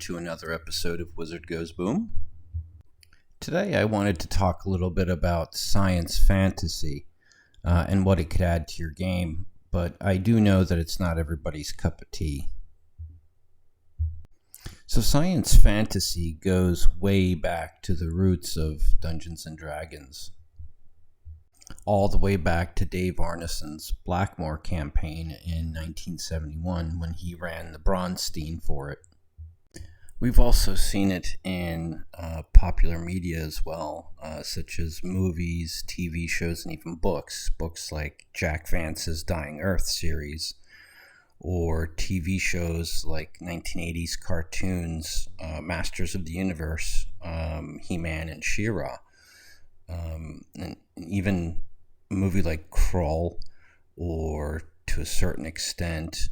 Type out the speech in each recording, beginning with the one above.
to another episode of Wizard Goes Boom. Today I wanted to talk a little bit about science fantasy and what it could add to your game, but I do know that it's not everybody's cup of tea. So science fantasy goes way back to the roots of Dungeons and Dragons, all the way back to Dave Arneson's Blackmoor campaign in 1971 when he ran the Bronstein for it. We've also seen it in popular media as well, such as movies, TV shows, and even books. Books like Jack Vance's Dying Earth series, or TV shows like 1980s cartoons, Masters of the Universe, He-Man and She-Ra, and even a movie like Krull, or to a certain extent,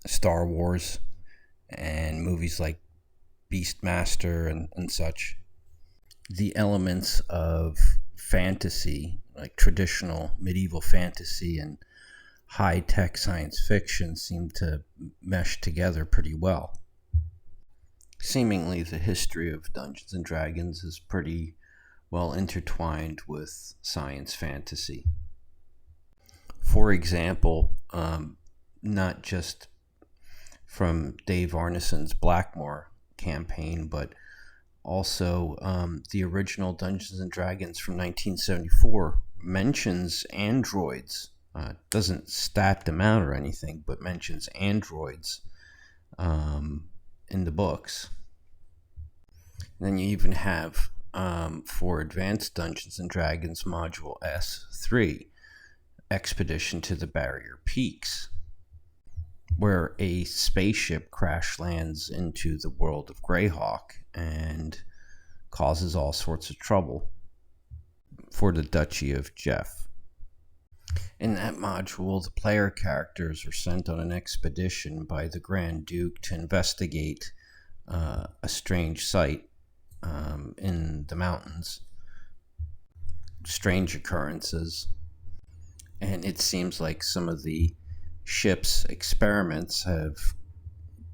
Star Wars, and movies like Beastmaster and such. The elements of fantasy, like traditional medieval fantasy and high-tech science fiction, seem to mesh together pretty well. Seemingly, the history of Dungeons and Dragons is pretty well intertwined with science fantasy. For example, not just from Dave Arneson's Blackmoor campaign, but also the original Dungeons and Dragons from 1974 mentions androids. Doesn't stat them out or anything, but mentions androids in the books. And then you even have, for Advanced Dungeons and Dragons Module S3, Expedition to the Barrier Peaks, where a spaceship crash lands into the world of Greyhawk and causes all sorts of trouble for the Duchy of Jeff. In that module, the player characters are sent on an expedition by the Grand Duke to investigate a strange site in the mountains, strange occurrences, and it seems like some of the ship's experiments have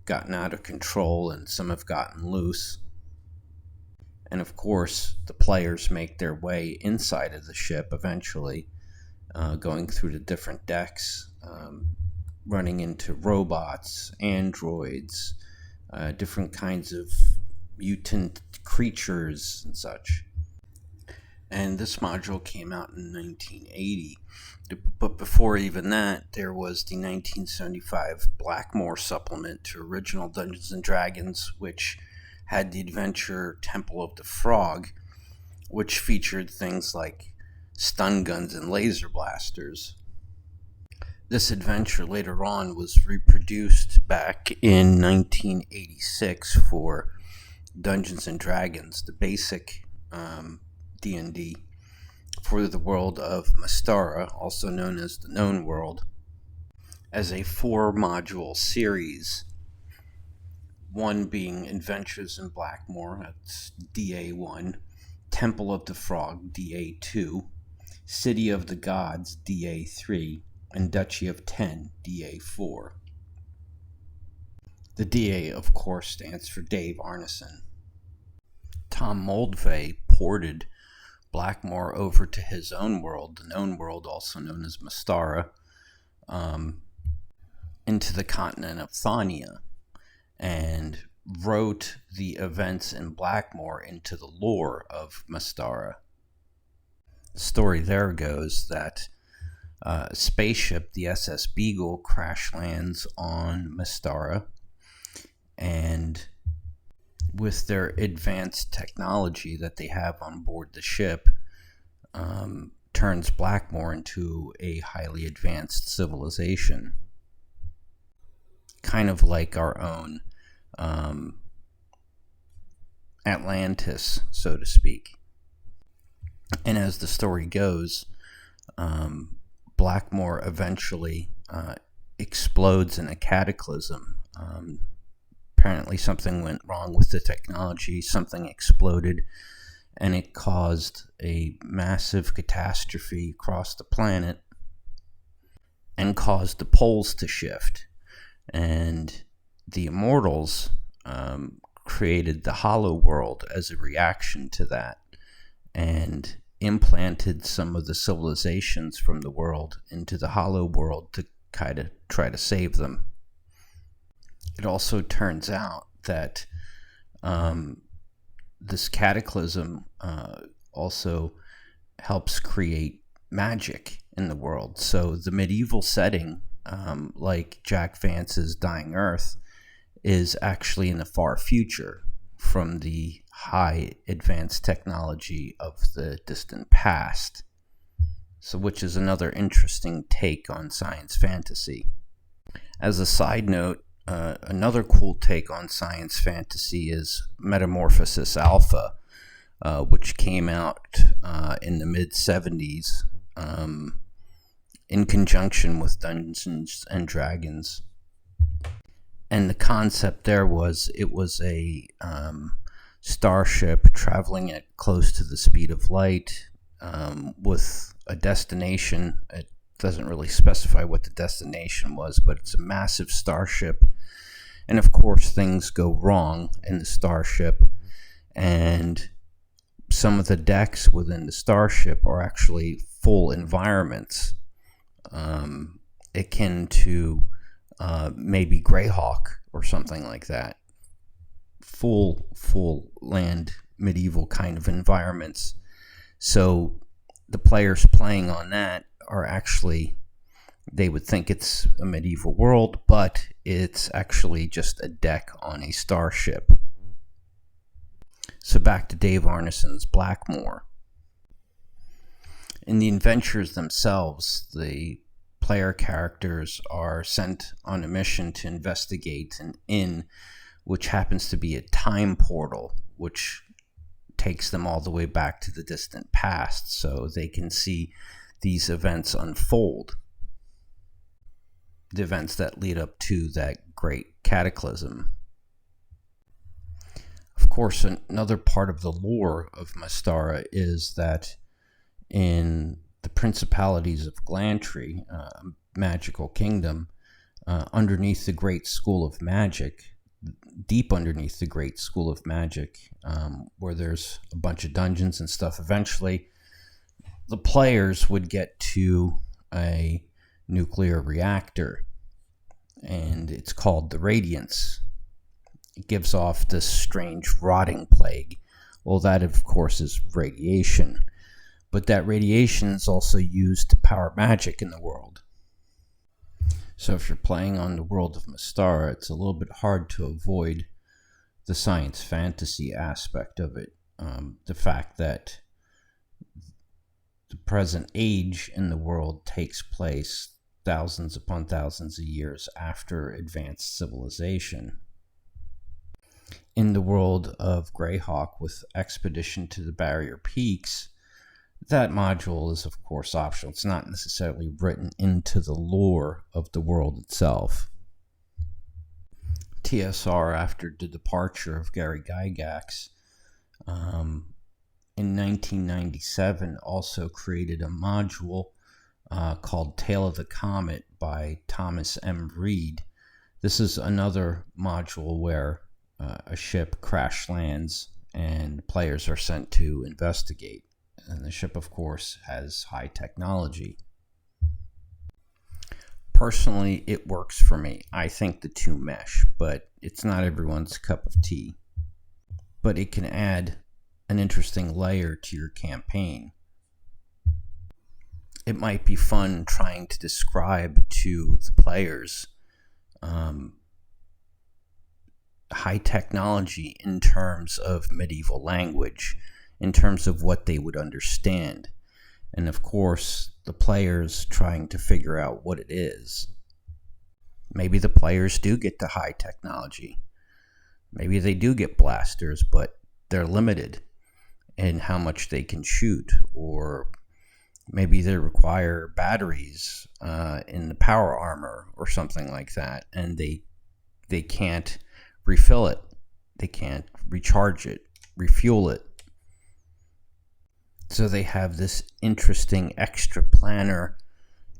gotten out of control and some have gotten loose. And of course, the players make their way inside of the ship eventually, going through the different decks, running into robots, androids, different kinds of mutant creatures and such. And this module came out in 1980. But before even that, there was the 1975 Blackmoor supplement to original Dungeons & Dragons, which had the adventure Temple of the Frog, which featured things like stun guns and laser blasters. This adventure later on was reproduced back in 1986 for Dungeons & Dragons, the basic D&D, for the world of Mystara, also known as the Known World, as a 4-module series. One being Adventures in Blackmoor, that's DA1, Temple of the Frog, DA2, City of the Gods, DA3, and Duchy of 10, DA4. The DA, of course, stands for Dave Arneson. Tom Moldvay ported Blackmoor over to his own world, the Known World, also known as Mystara, into the continent of Thania, and wrote the events in Blackmoor into the lore of Mystara. The story there goes that a spaceship, the SS Beagle, crash lands on Mystara, and with their advanced technology that they have on board the ship, turns Blackmoor into a highly advanced civilization, kind of like our own Atlantis, so to speak. And as the story goes, Blackmoor eventually explodes in a cataclysm. Apparently something went wrong with the technology, something exploded, and it caused a massive catastrophe across the planet and caused the poles to shift. And the immortals created the hollow world as a reaction to that, and implanted some of the civilizations from the world into the hollow world to kind of try to save them. It also turns out that this cataclysm also helps create magic in the world. So the medieval setting, like Jack Vance's Dying Earth, is actually in the far future from the high advanced technology of the distant past. So, which is another interesting take on science fantasy. As a side note, another cool take on science fantasy is Metamorphosis Alpha, which came out in the mid-70s in conjunction with Dungeons and Dragons. And the concept there was, it was a starship traveling at close to the speed of light with a destination. It doesn't really specify what the destination was, but it's a massive starship. And of course, things go wrong in the starship, and some of the decks within the starship are actually full environments, akin to maybe Greyhawk or something like that. Full land medieval kind of environments. So the players playing on that are actually, they would think it's a medieval world, but it's actually just a deck on a starship. So back to Dave Arneson's Blackmoor. In the adventures themselves, the player characters are sent on a mission to investigate an inn, which happens to be a time portal, which takes them all the way back to the distant past, so they can see these events unfold. The events that lead up to that great cataclysm. Of course, another part of the lore of Mystara is that in the Principalities of Glantry, magical kingdom, underneath the Great School of Magic, deep underneath the Great School of Magic, where there's a bunch of dungeons and stuff, eventually the players would get to a nuclear reactor, and it's called the Radiance. It gives off this strange rotting plague. Well, that of course is radiation, but that radiation is also used to power magic in the world. So if you're playing on the world of Mystara, it's a little bit hard to avoid the science fantasy aspect of it. The fact that the present age in the world takes place thousands upon thousands of years after advanced civilization. In the world of Greyhawk with Expedition to the Barrier Peaks, that module is of course optional. It's not necessarily written into the lore of the world itself. TSR, after the departure of Gary Gygax, in 1997 also created a module called Tale of the Comet by Thomas M. Reed. This is another module where a ship crash lands and players are sent to investigate. And the ship, of course, has high technology. Personally, it works for me. I think the two mesh, but it's not everyone's cup of tea. But it can add an interesting layer to your campaign. It might be fun trying to describe to the players high technology in terms of medieval language, in terms of what they would understand. And of course, the players trying to figure out what it is. Maybe the players do get to high technology. Maybe they do get blasters, but they're limited in how much they can shoot. Or maybe they require batteries in the power armor or something like that, and they can't refill it. They can't recharge it, refuel it. So they have this interesting extraplanar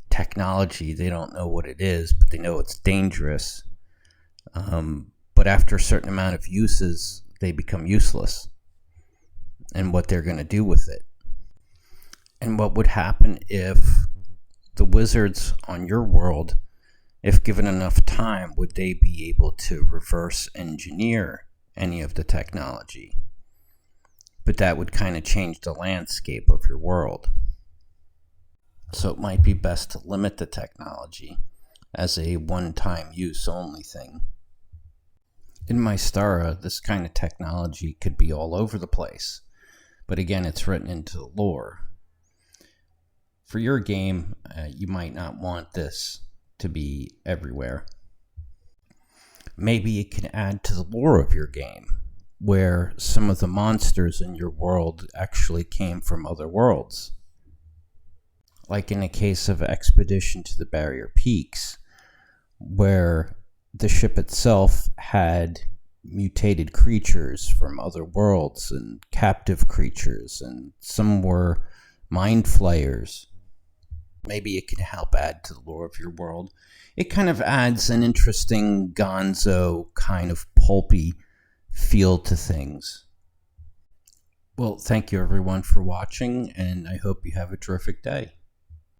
technology. They don't know what it is, but they know it's dangerous. But after a certain amount of uses, they become useless, and what they're going to do with it. And what would happen if the wizards on your world, if given enough time, would they be able to reverse engineer any of the technology? But that would kind of change the landscape of your world. So it might be best to limit the technology as a one-time use only thing. In Mystara, this kind of technology could be all over the place, but again, it's written into the lore. For your game, you might not want this to be everywhere. Maybe it can add to the lore of your game, where some of the monsters in your world actually came from other worlds. Like in the case of Expedition to the Barrier Peaks, where the ship itself had mutated creatures from other worlds and captive creatures, and some were mind flayers. Maybe it can help add to the lore of your world. It kind of adds an interesting gonzo, kind of pulpy feel to things. Well, thank you everyone for watching, and I hope you have a terrific day.